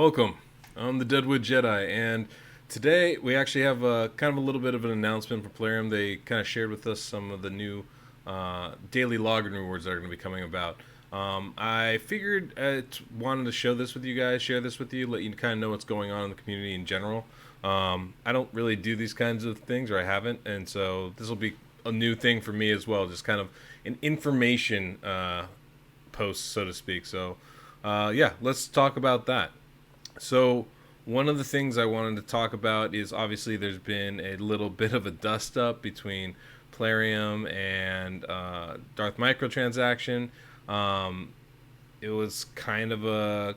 Welcome. I'm the Deadwood Jedi, and today we actually have kind of a little bit of an announcement for Plarium. They kind of shared with us some of the new daily login rewards that are going to be coming about. I figured I wanted to show this with you guys, share this with you, let you kind of know what's going on in the community in general. I don't really do these kinds of things, or I haven't, and so this will be a new thing for me as well, just kind of an information post, so to speak. So, yeah, let's talk about that. So, one of the things I wanted to talk about is obviously there's been a little bit of a dust up between Plarium and Darth Microtransaction. Um, it was kind of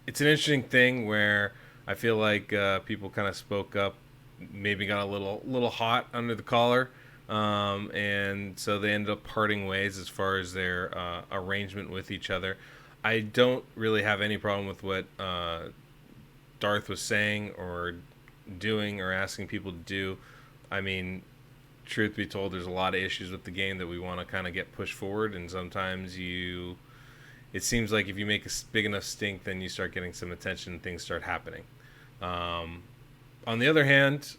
it's an interesting thing where I feel like people kind of spoke up, maybe got a little hot under the collar, and so they ended up parting ways as far as their arrangement with each other. I don't really have any problem with what Darth was saying or doing or asking people to do. I mean, truth be told, there's a lot of issues with the game that we want to kind of get pushed forward, and sometimes it seems like if you make a big enough stink, then you start getting some attention and things start happening. Um, on the other hand,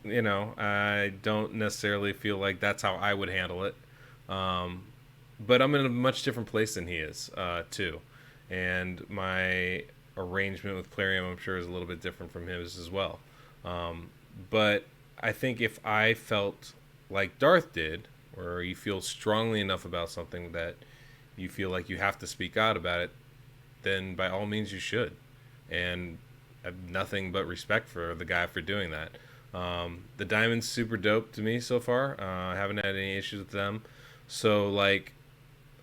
I don't necessarily feel like that's how I would handle it. Um, but I'm in a much different place than he is, too. And my arrangement with Plarium, I'm sure, is a little bit different from his as well. Um, but I think if I felt like Darth did, where you feel strongly enough about something that you feel like you have to speak out about it, then by all means you should. And I have nothing but respect for the guy for doing that. The Diamond's super dope to me so far. I haven't had any issues with them. So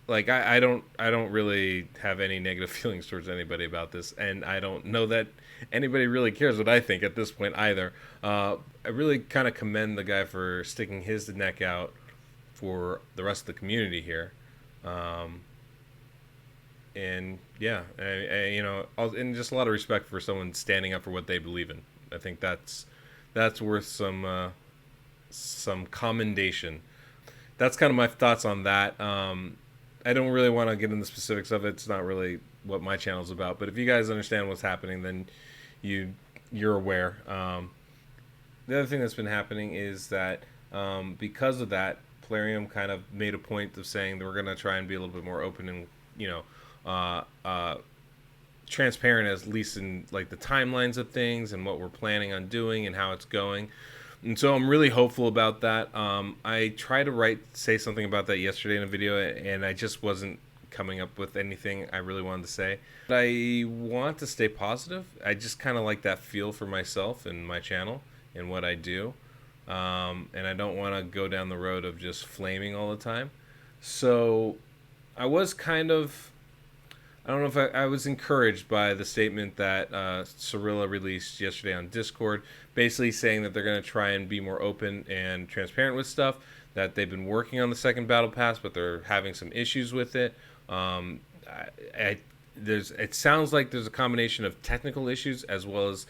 I don't really have any negative feelings towards anybody about this, and I don't know that anybody really cares what I think at this point either. I really kind of commend the guy for sticking his neck out for the rest of the community here. Um, and yeah, and just a lot of respect for someone standing up for what they believe in. I think that's worth some commendation. That's kind of my thoughts on that. I don't really want to get into the specifics of it. It's not really what my channel's about. But if you guys understand what's happening, then you're aware. The other thing that's been happening is that because of that, Plarium kind of made a point of saying that we're going to try and be a little bit more open and uh, uh, transparent, at least in like the timelines of things and what we're planning on doing and how it's going. And so I'm really hopeful about that. I tried to say something about that yesterday in a video, and I just wasn't coming up with anything I really wanted to say. But I want to stay positive. I just kind of like that feel for myself and my channel and what I do. And I don't want to go down the road of just flaming all the time. So I was I don't know if I was encouraged by the statement that Cirilla released yesterday on Discord, basically saying that they're going to try and be more open and transparent with stuff, that they've been working on the second battle pass, but they're having some issues with it. Um, it sounds like there's a combination of technical issues as well as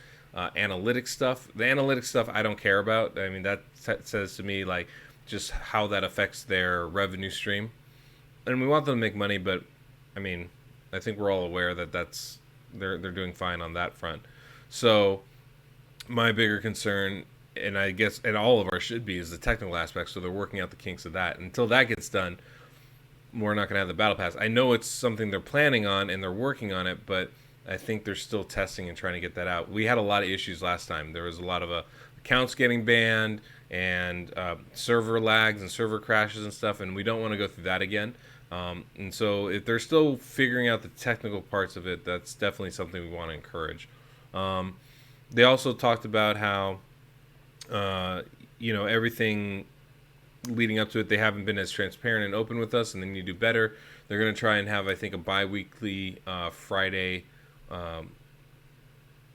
analytic stuff. The analytic stuff I don't care about. I mean, that says to me like just how that affects their revenue stream. And we want them to make money, but I mean, I think we're all aware that they're doing fine on that front. So my bigger concern, and I guess and all of our should be, is the technical aspect. So they're working out the kinks of that. Until that gets done, we're not going to have the battle pass. I know it's something they're planning on and they're working on it, but I think they're still testing and trying to get that out. We had a lot of issues last time. There was a lot of accounts getting banned and server lags and server crashes and stuff, and we don't want to go through that again. And so if they're still figuring out the technical parts of it, that's definitely something we want to encourage. They also talked about how, everything leading up to it, they haven't been as transparent and open with us, and they need to do better. They're going to try and have, I think, a bi-weekly Friday, I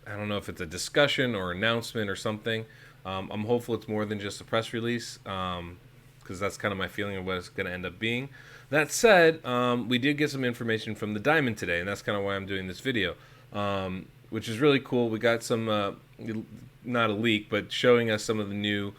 don't know if it's a discussion or announcement or something. I'm hopeful it's more than just a press release, because that's kind of my feeling of what it's going to end up being. That said, we did get some information from the Diamond today, and that's kind of why I'm doing this video, which is really cool. We got some, not a leak, but showing us some of the new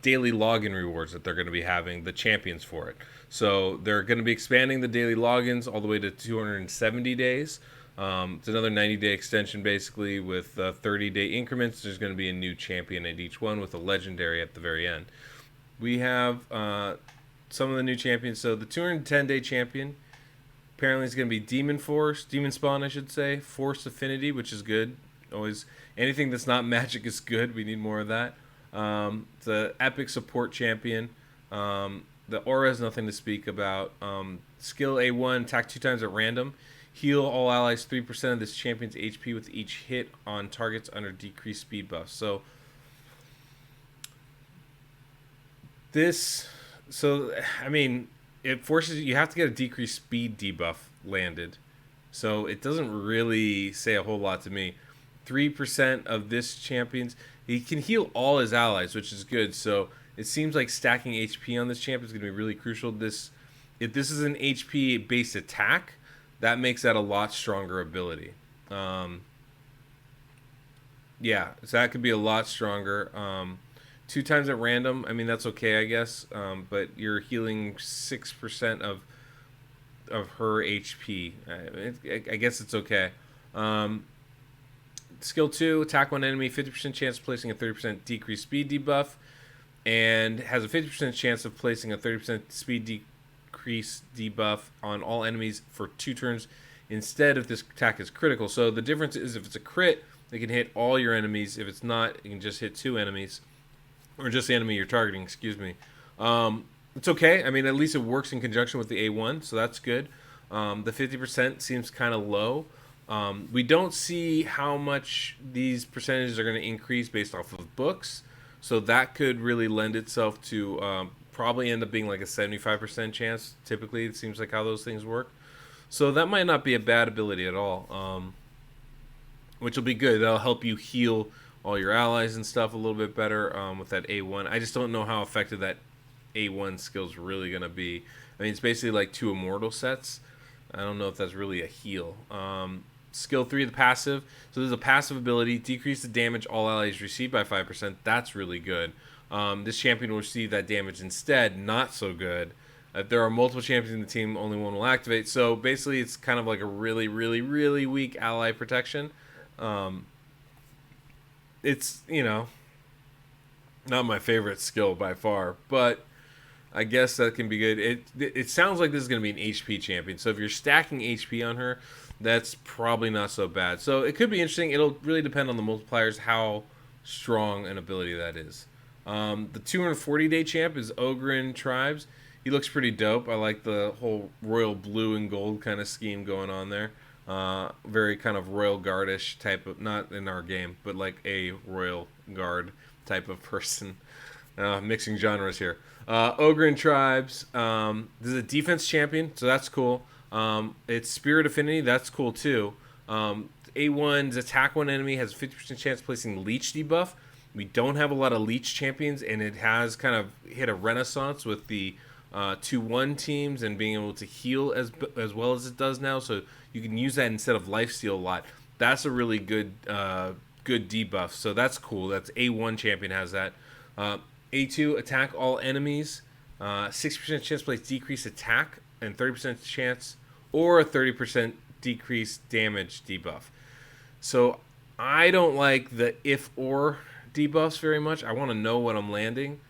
daily login rewards that they're going to be having, the champions for it. So they're going to be expanding the daily logins all the way to 270 days. It's another 90-day extension, basically, with 30-day increments. There's going to be a new champion at each one with a legendary at the very end. We have some of the new champions. So the 210-day champion apparently is going to be Demon Force, Demon Spawn, I should say. Force Affinity, which is good. Always anything that's not magic is good. We need more of that. The Epic Support Champion. The aura is nothing to speak about. Skill A1, attack 2 times at random. Heal all allies 3% of this champion's HP with each hit on targets under decreased speed buff. So I mean, it forces you have to get a decreased speed debuff landed. So it doesn't really say a whole lot to me. 3% of this champion's, he can heal all his allies, which is good. So it seems like stacking HP on this champion is going to be really crucial. If this is an HP based attack, that makes that a lot stronger ability. Yeah, so that could be a lot stronger. 2 times at random, I mean, that's okay, I guess. But you're healing 6% of her HP. I guess it's okay. Skill 2, attack one enemy, 50% chance of placing a 30% decreased speed debuff, and has a 50% chance of placing a 30% speed decrease debuff on all enemies for 2 turns instead if this attack is critical. So the difference is if it's a crit, it can hit all your enemies. If it's not, it can just hit 2 enemies. Or just the enemy you're targeting, excuse me. It's okay. I mean, at least it works in conjunction with the A1, so that's good. The 50% seems kind of low. We don't see how much these percentages are going to increase based off of books, so that could really lend itself to probably end up being like a 75% chance. Typically, it seems like how those things work. So that might not be a bad ability at all, which will be good. That'll help you heal all your allies and stuff a little bit better with that A1. I just don't know how effective that A1 skill is really going to be. I mean, it's basically like 2 immortal sets. I don't know if that's really a heal. Skill 3, the passive. So there's a passive ability. Decrease the damage all allies receive by 5%. That's really good. This champion will receive that damage instead. Not so good. If there are multiple champions in the team, only one will activate. So basically, it's kind of like a really, really, really weak ally protection. It's, not my favorite skill by far, but I guess that can be good. It sounds like this is going to be an HP champion. So if you're stacking HP on her, that's probably not so bad. So it could be interesting. It'll really depend on the multipliers, how strong an ability that is. The 240-day champ is Ogryn Tribes. He looks pretty dope. I like the whole royal blue and gold kind of scheme going on there. Very kind of royal guardish type of, not in our game, but like a royal guard type of person. Mixing genres here. Ogryn Tribes. This is a defense champion, so that's cool. It's Spirit Affinity, that's cool too. A1's attack one enemy has a 50% chance of placing Leech debuff. We don't have a lot of Leech champions, and it has kind of hit a renaissance with the 2-1 teams and being able to heal as well as it does now. So you can use that instead of lifesteal a lot. That's a really good debuff. So that's cool. That's A1 champion has that. A2, attack all enemies. 6% chance to place decreased attack and 30% chance or a 30% decreased damage debuff. So I don't like the if or debuffs very much. I want to know what I'm landing.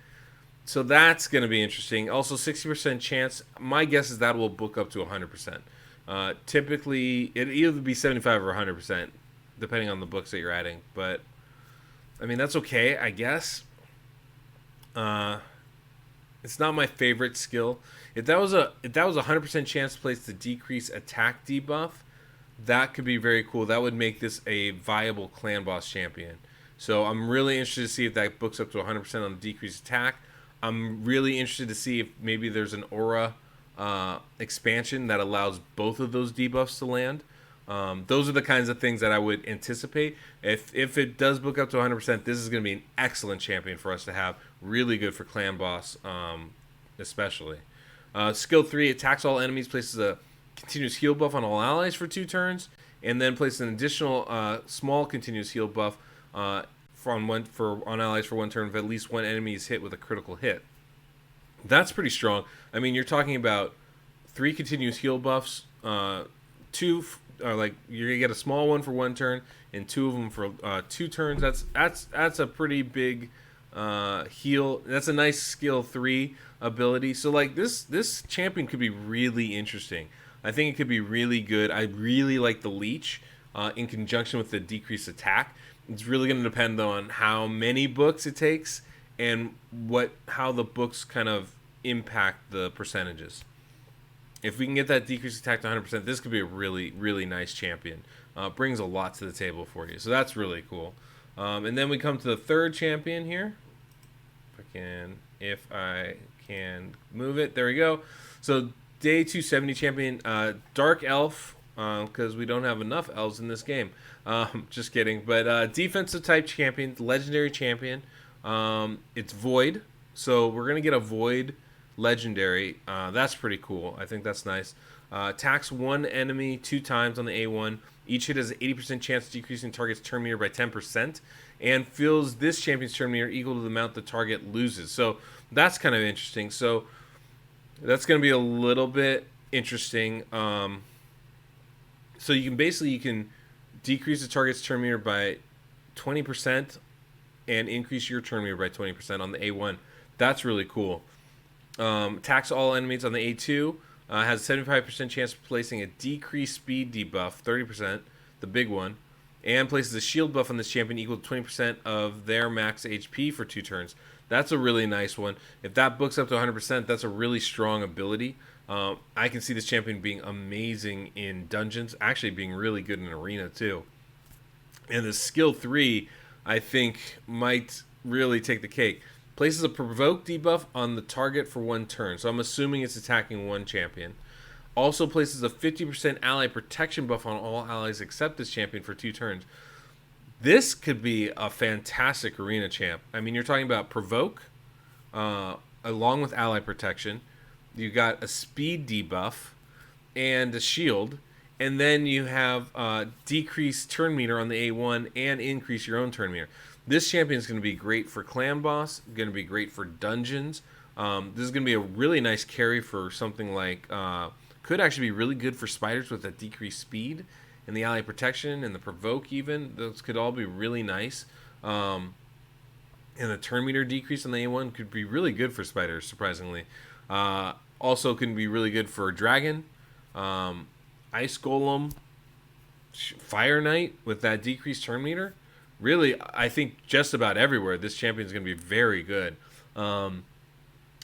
So that's going to be interesting. Also, 60% chance. My guess is that will book up to 100%. Typically, it'll either be 75 or 100%, depending on the books that you're adding. But, I mean, that's okay, I guess. It's not my favorite skill. If that was a 100% chance to place the decrease attack debuff, that could be very cool. That would make this a viable clan boss champion. So I'm really interested to see if that books up to 100% on the decreased attack. I'm really interested to see if maybe there's an aura expansion that allows both of those debuffs to land. Those are the kinds of things that I would anticipate. If it does book up to 100%, this is going to be an excellent champion for us to have. Really good for clan boss, especially. Skill 3, attacks all enemies, places a continuous heal buff on all allies for 2 turns, and then places an additional small continuous heal buff on allies for 1 turn if at least 1 enemy is hit with a critical hit. That's pretty strong. I mean, you're talking about 3 continuous heal buffs, 2 like you're gonna get a small one for 1 turn and 2 of them for 2 turns. That's a pretty big heal. That's a nice skill 3 ability. So like this champion could be really interesting. I think it could be really good. I really like the leech in conjunction with the decreased attack. It's really going to depend on how many books it takes and how the books kind of impact the percentages. If we can get that decreased attack to 100%, this could be a really, really nice champion. Brings a lot to the table for you. So that's really cool. And then we come to the third champion here. If I can move it. There we go. So day 270 champion, Dark Elf, because we don't have enough elves in this game. Just kidding. But defensive type champion, legendary champion. It's Void. So we're going to get a Void legendary. That's pretty cool. I think that's nice. Attacks one enemy 2 times on the A1. Each hit has an 80% chance of decreasing target's turn meter by 10%, and fills this champion's turn meter equal to the amount the target loses. So that's kind of interesting. So that's going to be a little bit interesting. So you can decrease the target's turn meter by 20% and increase your turn meter by 20% on the A1. That's really cool. Attacks all enemies on the A2. Has a 75% chance of placing a decreased speed debuff, 30%, the big one, and places a shield buff on this champion equal to 20% of their max HP for 2 turns. That's a really nice one. If that books up to 100%, that's a really strong ability. I can see this champion being amazing in dungeons, actually being really good in arena too. And the skill 3, I think, might really take the cake. Places a provoke debuff on the target for 1 turn. So I'm assuming it's attacking one champion. Also places a 50% ally protection buff on all allies except this champion for 2 turns. This could be a fantastic arena champ. I mean, you're talking about provoke along with ally protection. You got a speed debuff and a shield. And then you have decreased turn meter on the A1 and increase your own turn meter. This champion is going to be great for clan boss, going to be great for dungeons. This is going to be a really nice carry for something like, could actually be really good for spiders with that decreased speed and the ally protection and the provoke even. Those could all be really nice. And the turn meter decrease on the A1 could be really good for spiders, surprisingly. Also can be really good for dragon, ice golem, fire knight with that decreased turn meter. Really, I think just about everywhere this champion is going to be very good.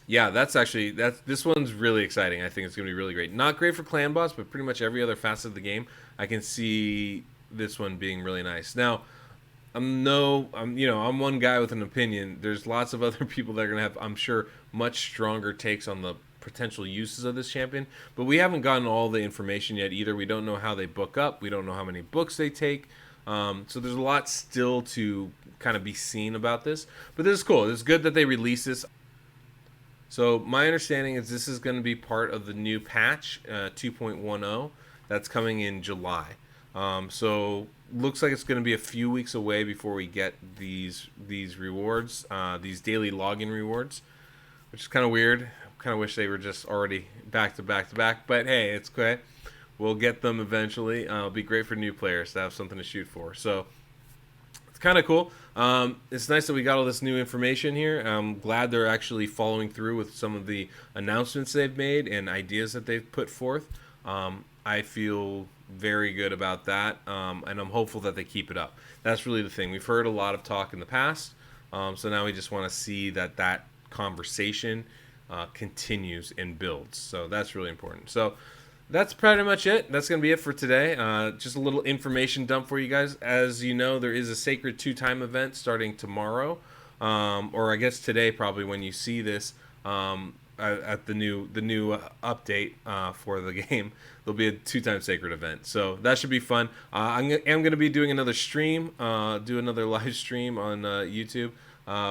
Yeah, this one's really exciting. I think it's going to be really great. Not great for clan boss, but pretty much every other facet of the game, I can see this one being really nice. Now, I'm one guy with an opinion. There's lots of other people that are going to have, I'm sure, much stronger takes on the potential uses of this champion, but we haven't gotten all the information yet either. We don't know how they book up. We don't know how many books they take. So there's a lot still to kind of be seen about this, but this is cool. It's good that they release this. So my understanding is this is going to be part of the new patch 2.10 that's coming in July. So looks like it's going to be a few weeks away before we get these rewards, these daily login rewards, which is kind of weird. Kind of wish they were just already back to back to back, but hey, it's okay. We'll get them eventually. It'll be great for new players to have something to shoot for. So it's kind of cool. It's nice that we got all this new information here. I'm glad they're actually following through with some of the announcements they've made and ideas that they've put forth. I feel very good about that, and I'm hopeful that they keep it up. That's really the thing. We've heard a lot of talk in the past, so now we just want to see that conversation continues and builds. So that's really important. So that's pretty much it. That's going to be it for today. Just a little information dump for you guys. As you know, there is a Sacred 2-time event starting tomorrow, or I guess today probably when you see this, at the new update for the game. There'll be a 2-time Sacred event. So that should be fun. I am going to be doing another stream, do another live stream on YouTube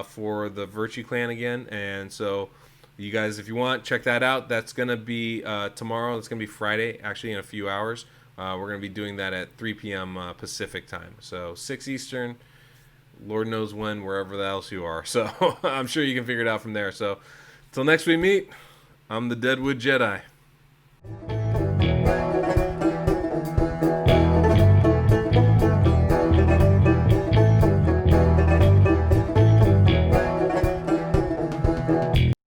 for the Virtue Clan again. And so you guys, if you want, check that out. That's going to be tomorrow. It's going to be Friday, actually, in a few hours. We're going to be doing that at 3 p.m. Pacific time. So 6 Eastern, Lord knows when, wherever else you are. So I'm sure you can figure it out from there. So till next we meet, I'm the Deadwood Jedi.